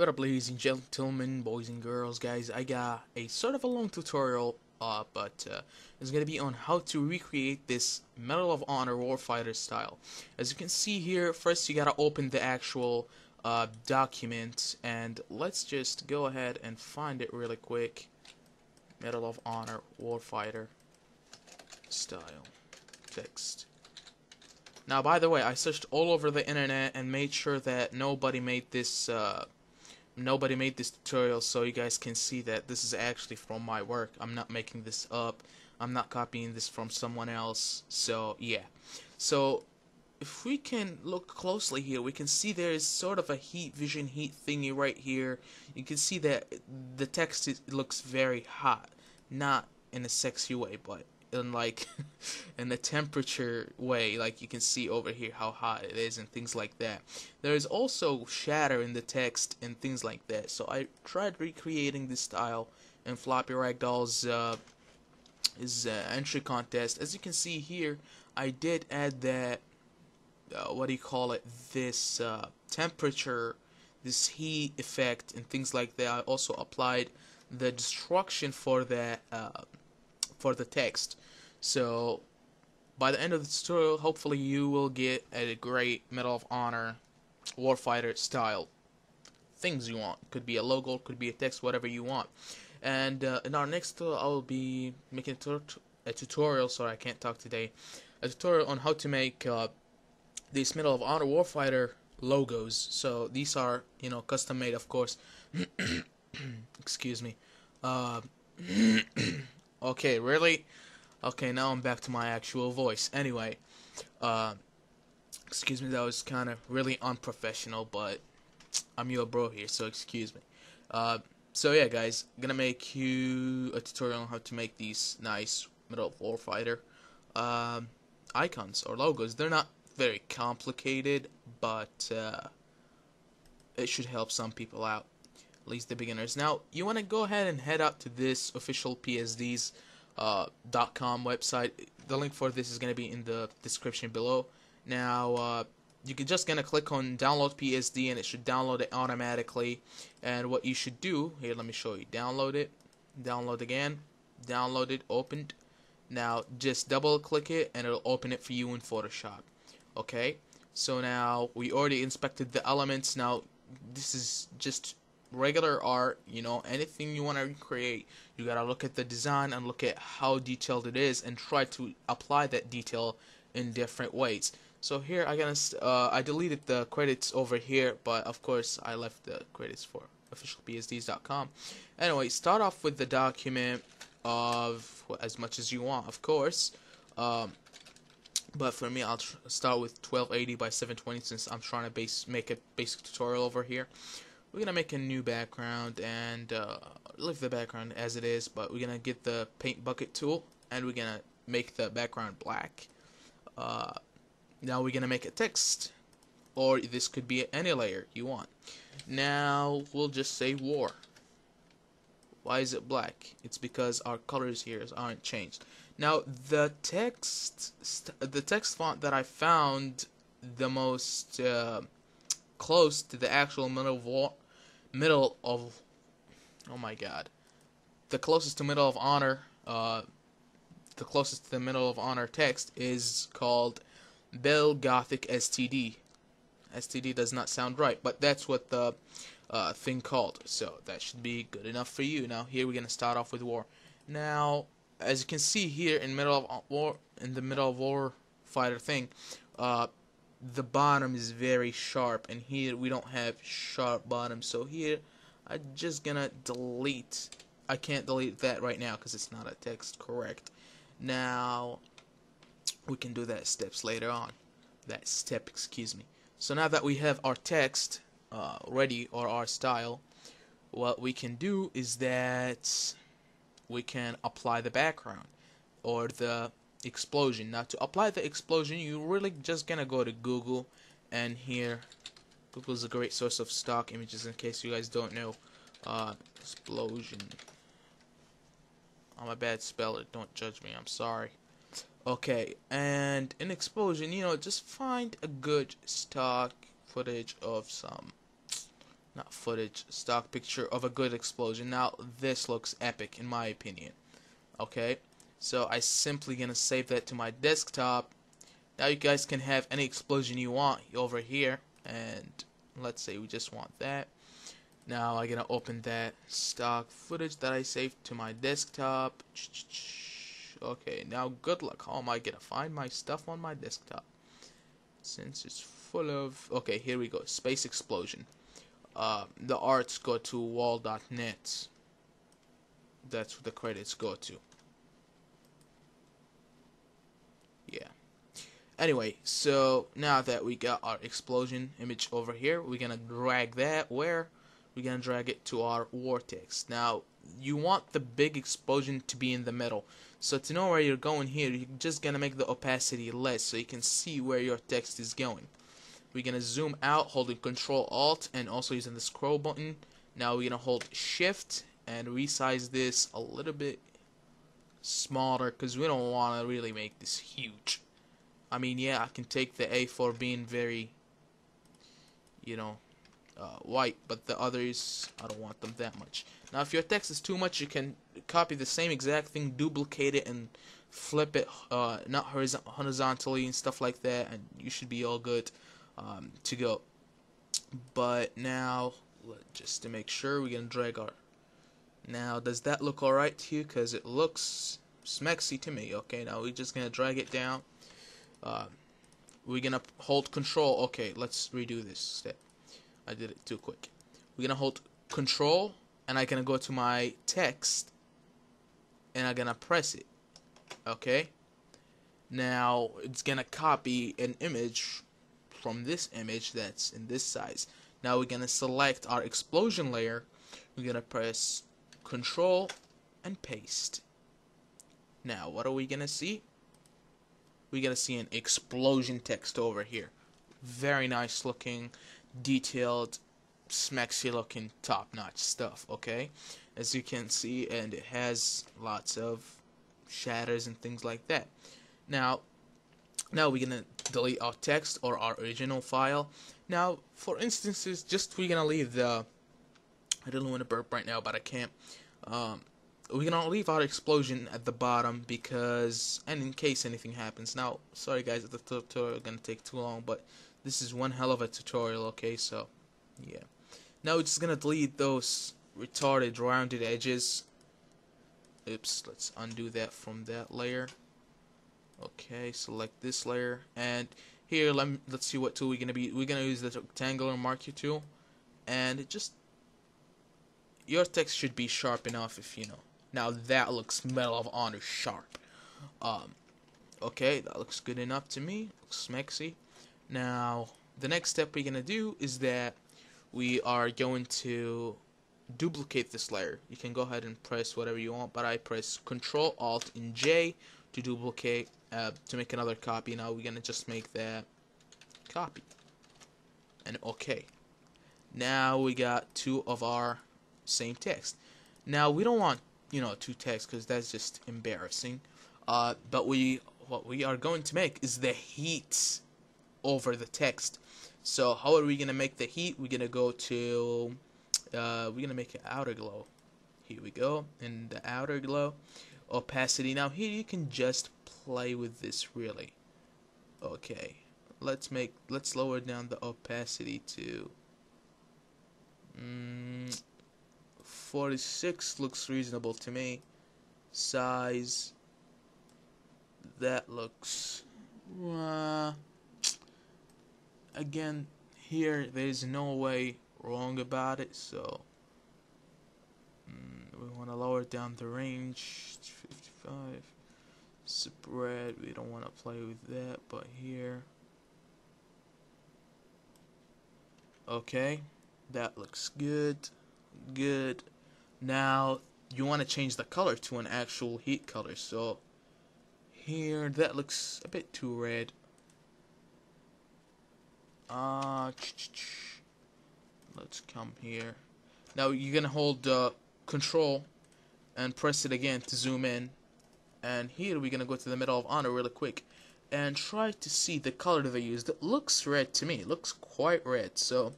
What up, ladies and gentlemen, boys and girls, guys? I got a sort of a long tutorial, but it's gonna be on how to recreate this Medal of Honor Warfighter style. As you can see here, first you gotta open the actual document, and let's just go ahead and find it really quick. Medal of Honor Warfighter style text. Now, by the way, I searched all over the internet and made sure that nobody made this tutorial, so you guys can see that this is actually from my work. I'm not making this up. I'm not copying this from someone else. So yeah. So if we can look closely here, we can see there is sort of a vision heat thingy right here. You can see that the text looks very hot, not in a sexy way, but in like in a temperature way. Like you can see over here how hot it is and things like that. There is also shadow in the text and things like that. So I tried recreating this style in Floppy Ragdoll's entry contest. As you can see here, I did add that what do you call it, this temperature, this heat effect and things like that. I also applied the destruction for that for the text. So by the end of the tutorial, hopefully you will get a great Medal of Honor Warfighter style things you want. Could be a logo, could be a text, whatever you want. And in our next tutorial, I will be making a tutorial. Sorry, I can't talk today. A tutorial on how to make these Medal of Honor Warfighter logos. So these are, custom made, of course. Excuse me. Okay, really? Okay, now I'm back to my actual voice. Anyway, excuse me, that was kind of really unprofessional, but I'm your bro here, so excuse me. So yeah, guys, I'm gonna make you a tutorial on how to make these nice Medal of Warfighter icons or logos. They're not very complicated, but it should help some people out, at least the beginners. Now, you want to go ahead and head out to this official PSDs .com website. The link for this is going to be in the description below. Now, you can just gonna click on download PSD and it should download it automatically. And what you should do here, let me show you. Download it, download again, download it, opened. Now just double click it and it'll open it for you in Photoshop. Okay, so now we already inspected the elements. Now this is just regular art, anything you want to recreate, you gotta look at the design and look at how detailed it is and try to apply that detail in different ways. So here I deleted the credits over here, but of course I left the credits for officialpsds.com. Anyway, start off with the document of as much as you want, of course. But for me, I'll start with 1280 by 720 since I'm trying to make a basic tutorial over here. We're gonna make a new background and leave the background as it is, but we're gonna get the paint bucket tool and we're gonna make the background black. Now we're gonna make a text, or this could be any layer you want. Now we'll just say war. Why is it black? It's because our colors here aren't changed. Now the text font that I found the most close to the actual oh my god, the closest to Medal of Honor, the closest to the Medal of Honor text is called Bell Gothic STD. STD does not sound right, but that's what the thing called. So that should be good enough for you. Now here we're gonna start off with war. Now, as you can see here in the Medal of War fighter thing, the bottom is very sharp, and here we don't have sharp bottom. So here I'm just gonna delete. I can't delete that right now because it's not a text, correct? Now we can do that steps later on. Excuse me. So now that we have our text ready, or our style, what we can do is that we can apply the background or the explosion. Now to apply the explosion, you really just gonna go to Google, and here Google is a great source of stock images in case you guys don't know. Explosion. I'm a bad speller, don't judge me, I'm sorry. Okay, and in explosion, just find a good stock footage of some not footage, stock picture of a good explosion. Now this looks epic in my opinion. Okay, so I simply gonna save that to my desktop. Now you guys can have any explosion you want over here, and let's say we just want that. Now I'm gonna open that stock footage that I saved to my desktop. Okay, now good luck. How am I gonna find my stuff on my desktop? Since it's full of... Okay, here we go. Space explosion. The arts go to wall.net. That's what the credits go to. Yeah. Anyway, so now that we got our explosion image over here, we're gonna drag that where? We're gonna drag it to our war text. Now, you want the big explosion to be in the middle. So to know where you're going here, you're just gonna make the opacity less so you can see where your text is going. We're gonna zoom out holding Control Alt and also using the scroll button. Now we're gonna hold Shift and resize this a little bit smaller because we don't want to really make this huge. I mean, yeah, I can take the A4 being very, you know, white, but the others, I don't want them that much. Now, if your text is too much, you can copy the same exact thing, duplicate it, and flip it, not horizontally and stuff like that, and you should be all good to go. But now, just to make sure, we're gonna drag our. Now, does that look alright to you? Because it looks smexy to me. Okay, now we're just gonna drag it down. We're gonna hold Control. Okay, let's redo this step. I did it too quick. We're gonna hold Control, and I'm gonna go to my text, and I'm gonna press it. Okay. Now it's gonna copy an image from this image that's in this size. Now we're gonna select our explosion layer. We're gonna press Control and paste. Now what are we gonna see? We're gonna see an explosion text over here. Very nice looking, detailed, smexy looking, top-notch stuff. Okay, as you can see, and it has lots of shatters and things like that. Now we're gonna delete our text or our original file. Now for instances, we're gonna leave the, I don't want to burp right now, but I can't. We're gonna leave our explosion at the bottom because, and in case anything happens. Now, sorry guys, the tutorial is gonna take too long, but this is one hell of a tutorial. Okay, so yeah. Now we're just gonna delete those retarded rounded edges. Oops, let's undo that from that layer. Okay, select this layer, and here let's see what tool we're gonna be. We're gonna use the rectangular marquee tool, and it just, your text should be sharp enough, if you know. Now that looks Medal of Honor sharp. Okay, that looks good enough to me. Looks smexy. Now the next step we're gonna do is that we are going to duplicate this layer. You can go ahead and press whatever you want, but I press Control Alt and J to duplicate, to make another copy. Now we're gonna just make that copy, and okay. Now we got two of our same text. Now we don't want, you know, two texts because that's just embarrassing. But what we are going to make is the heat over the text. So how are we gonna make the heat? We're gonna go to we're gonna make an outer glow. Here we go, in the outer glow opacity. Now here you can just play with this really. Okay, let's lower down the opacity to 46 looks reasonable to me. Size, that looks again, here there's no way wrong about it, so we want to lower down the range to 55. Spread, we don't want to play with that, but here, okay, that looks good. Now you want to change the color to an actual heat color, so here that looks a bit too red. Let's come here. Now you're gonna hold Control and press it again to zoom in, and here we're gonna go to the Medal of Honor really quick and try to see the color they used. It looks red to me. It looks quite red. So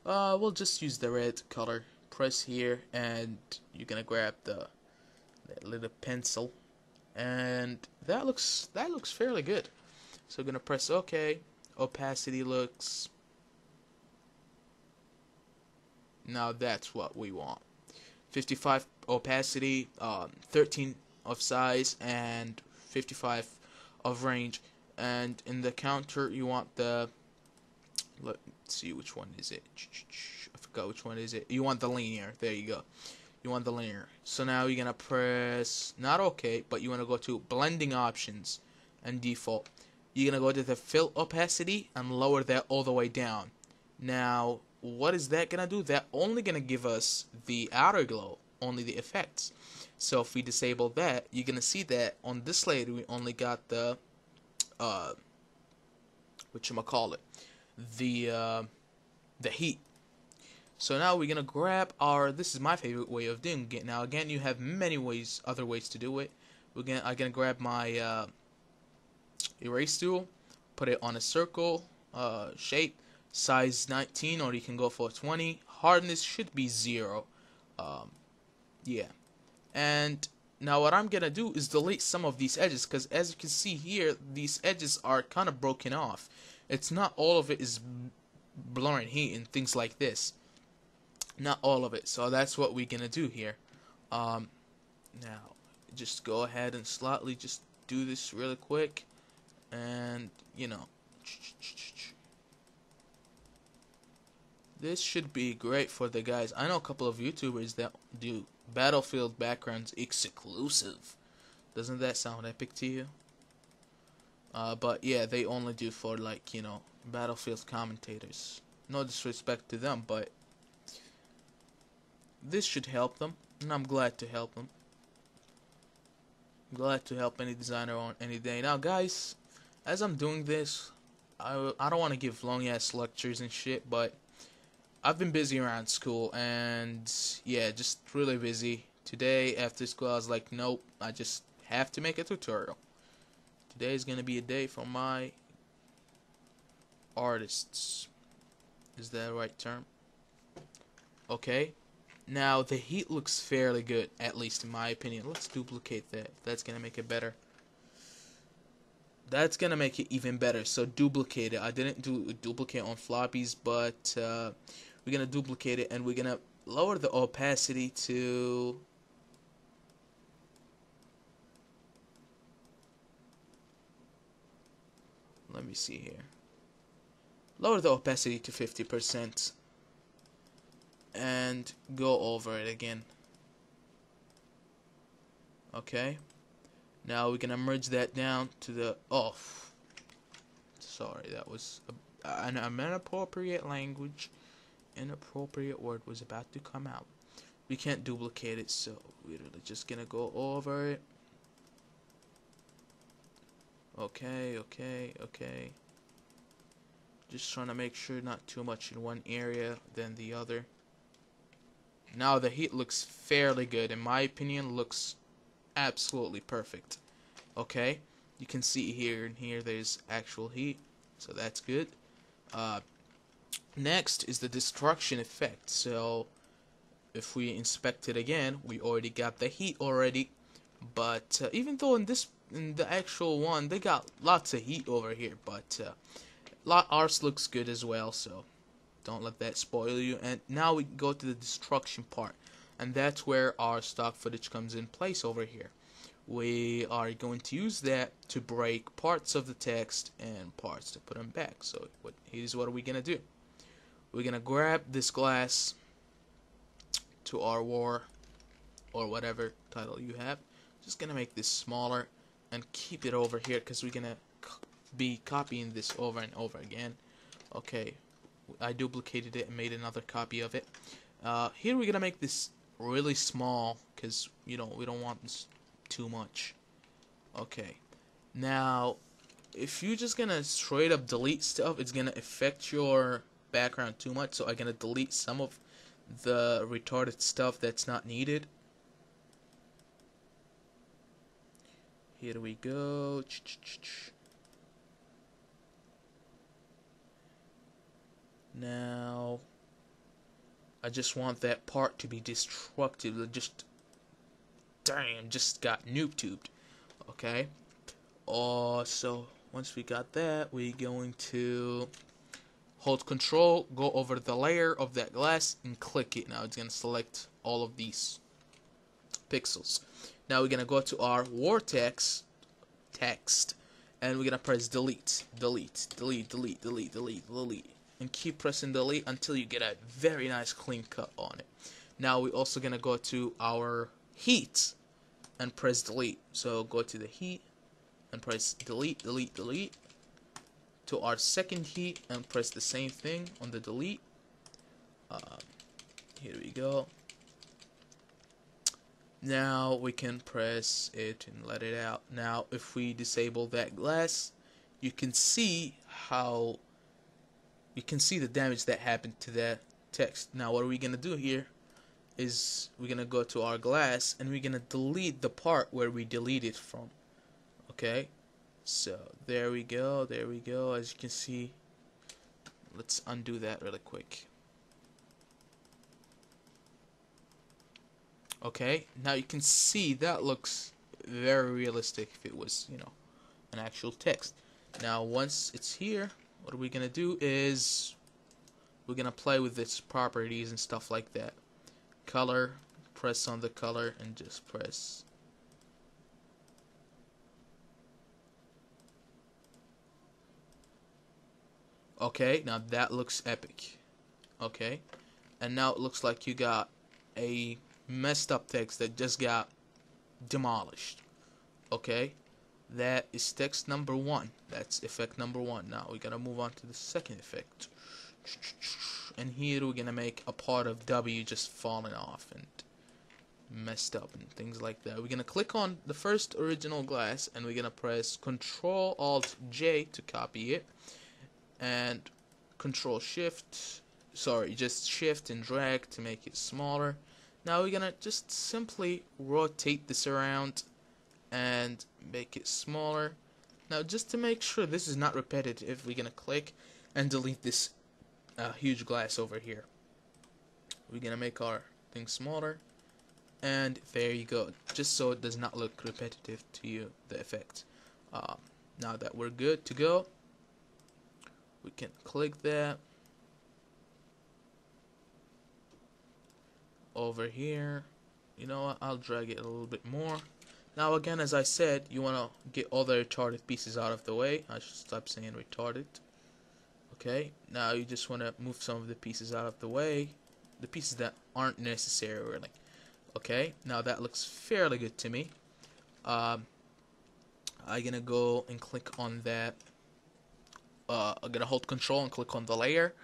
We'll just use the red color. Press here, and you're gonna grab that little pencil, and that looks fairly good. So we're gonna press OK. Opacity looks. Now that's what we want. 55 opacity, 13 of size, and 55 of range. And in the counter, you want the. Let's see, which one is it? I forgot which one is it. You want the linear. There you go. You want the linear. So now you're gonna press not OK, but you want to go to blending options and default. You're gonna go to the fill opacity and lower that all the way down. Now, what is that gonna do? That only gonna give us the outer glow, only the effects. So if we disable that, you're gonna see that on this layer we only got the whatchamacallit, the heat. So now we're gonna grab our. This is my favorite way of doing it. Now again, you have many ways, other ways to do it. I'm gonna grab my erase tool, put it on a circle shape, size 19, or you can go for 20. Hardness should be 0. Yeah. And now what I'm gonna do is delete some of these edges, because as you can see here, these edges are kind of broken off. It's not all of it is blurring heat and things like this. Not all of it. So that's what we're gonna do here. Now just go ahead and slightly just do this really quick, and you know, this should be great for the guys. I know a couple of YouTubers that do Battlefield backgrounds exclusive. Doesn't that sound epic to you? But yeah, they only do for, like, you know, Battlefield commentators. No disrespect to them, but this should help them, and I'm glad to help them. I'm glad to help any designer on any day. Now, guys, as I'm doing this, I don't want to give long ass lectures and shit, but I've been busy around school, and yeah, just really busy. Today after school, I was like, nope, I just have to make a tutorial. Today is gonna be a day for my artists. Is that the right term? Okay. Now the heat looks fairly good, at least in my opinion. Let's duplicate that. That's gonna make it better. That's gonna make it even better. So duplicate it. I didn't do a duplicate on floppies, but we're gonna duplicate it, and we're gonna lower the opacity to. Let me see here. Lower the opacity to 50%. And go over it again. Okay. Now we're gonna merge that down to the off. Sorry, that was an inappropriate language. Inappropriate word was about to come out. We can't duplicate it, so we're just gonna go over it. Okay, okay, okay. Just trying to make sure not too much in one area than the other. Now the heat looks fairly good. In my opinion, looks absolutely perfect. Okay, you can see here and here there's actual heat, so that's good. Next is the destruction effect. So if we inspect it again, we already got the heat already, but even though in the actual one they got lots of heat over here, but ours looks good as well, so don't let that spoil you. And now we go to the destruction part, and that's where our stock footage comes in place over here. We are going to use that to break parts of the text and parts to put them back. So here's what we're gonna do. We're gonna grab this glass to our war or whatever title you have. Just gonna make this smaller and keep it over here, because we're gonna be copying this over and over again. Okay, I duplicated it and made another copy of it. Here we're gonna make this really small, because you know we don't want this too much. Okay, now if you're just gonna straight up delete stuff, it's gonna affect your background too much. So I'm gonna delete some of the retarded stuff that's not needed. Here we go. Now I just want that part to be destructive. Just damn, just got noob tubed. Okay. So once we got that, we're going to hold control, go over the layer of that glass, and click it. Now it's gonna select all of these pixels. Now we're gonna go to our vortex text, and we're gonna press delete, delete, delete, delete, delete, delete, delete, and keep pressing delete until you get a very nice clean cut on it. Now we're also gonna go to our heat and press delete. So go to the heat and press delete, delete, delete, to our second heat and press the same thing on the delete. Here we go. Now we can press it and let it out. Now if we disable that glass, you can see the damage that happened to that text. Now what are we gonna do here is we're gonna go to our glass and we're gonna delete the part where we deleted from. Okay, so there we go, there we go. As you can see, let's undo that really quick. Okay, now you can see that looks very realistic if it was, you know, an actual text. Now once it's here, what we're gonna do is we're gonna play with its properties and stuff like that. Color, press on the color and just press. Okay, now that looks epic. Okay, and now it looks like you got a messed up text that just got demolished. Okay, that is text number 1. That's effect number 1. Now we're gonna move on to the second effect, and here we're gonna make a part of W just falling off and messed up and things like that. We're gonna click on the first original glass and we're gonna press Control Alt J to copy it, and just shift and drag to make it smaller. Now we're gonna just simply rotate this around and make it smaller. Now just to make sure this is not repetitive, we're gonna click and delete this huge glass over here. We're gonna make our thing smaller, and there you go, just so it does not look repetitive to you, the effect. Now that we're good to go, we can click that over here. You know what, I'll drag it a little bit more. Now again, as I said, you want to get all the retarded pieces out of the way. I should stop saying retarded. Okay, now you just want to move some of the pieces out of the way, the pieces that aren't necessary really. Okay, now that looks fairly good to me. I'm gonna go and click on that. I'm gonna hold control and click on the layer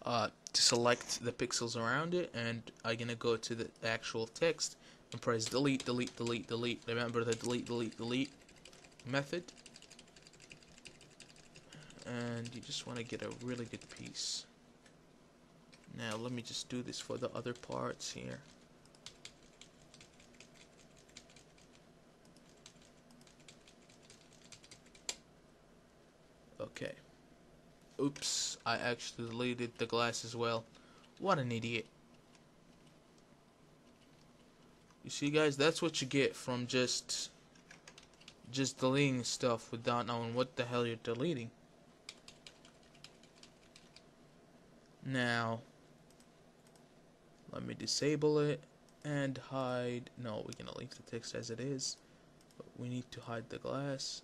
to select the pixels around it, and I'm gonna go to the actual text and press delete, delete, delete, delete. Remember the delete, delete, delete method. And you just want to get a really good piece. Now let me just do this for the other parts here. Okay. Oops, I actually deleted the glass as well. What an idiot. You see guys, that's what you get from just deleting stuff without knowing what the hell you're deleting. Now let me disable it and hide. No, we're gonna leave the text as it is, but we need to hide the glass.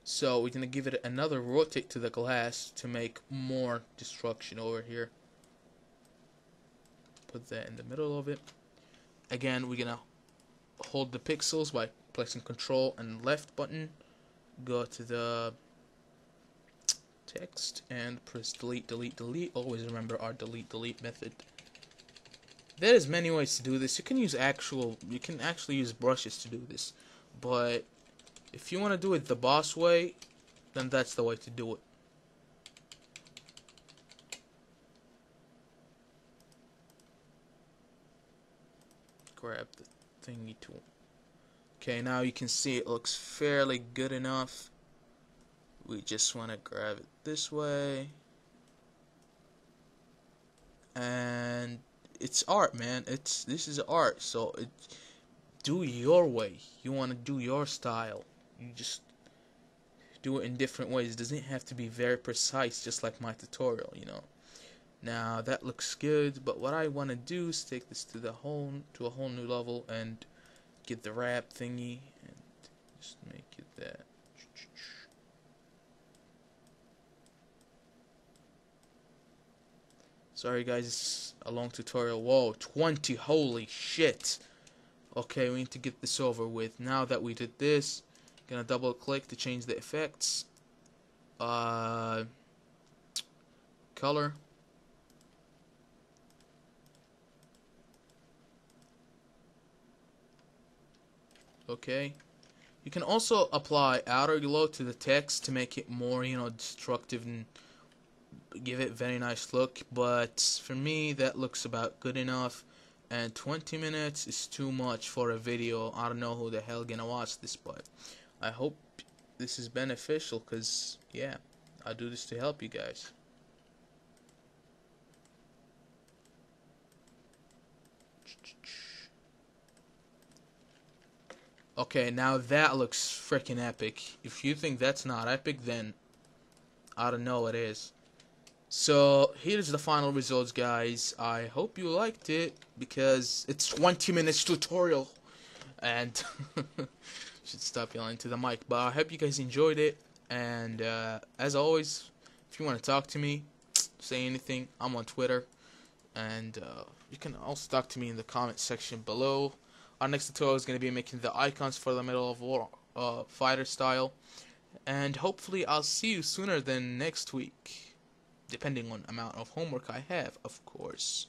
So we're gonna give it another rotate to the glass to make more destruction over here. Put that in the middle of it. Again, we're gonna hold the pixels by pressing Control and left button. Go to the text and press delete, delete, delete. Always remember our delete, delete method. There's many ways to do this. You can actually use brushes to do this, but if you want to do it the boss way, then that's the way to do it. Grab the thingy tool. Okay, now you can see it looks fairly good enough. We just want to grab it this way. and it's art, man. This is art, so do your way. You want to do your style. You just do it in different ways. It doesn't have to be very precise, just like my tutorial, you know. Now that looks good, but what I want to do is take this to a whole new level and get the wrap thingy and just make it that. Sorry guys, it's a long tutorial. Whoa, 20, holy shit. Okay, we need to get this over with. Now that we did this, gonna double click to change the effects. Color. Okay. You can also apply outer glow to the text to make it more, you know, destructive and give it a very nice look. But for me, that looks about good enough. And 20 minutes is too much for a video. I don't know who the hell gonna watch this, but I hope this is beneficial, because yeah, I do this to help you guys. Okay, now that looks freaking epic. If you think that's not epic, then I don't know what is. So here's the final results, guys. I hope you liked it, because it's 20 minutes tutorial and should stop yelling to the mic. But I hope you guys enjoyed it, and as always, if you want to talk to me, say anything, I'm on Twitter, and you can also talk to me in the comment section below. Our next tutorial is going to be making the icons for the Middle of WarFighter style, and hopefully I'll see you sooner than next week, depending on amount of homework I have, of course.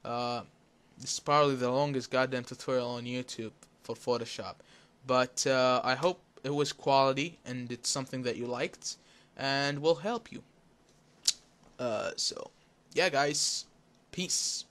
This is probably the longest goddamn tutorial on YouTube for Photoshop, but I hope it was quality and it's something that you liked and will help you. So yeah guys, peace.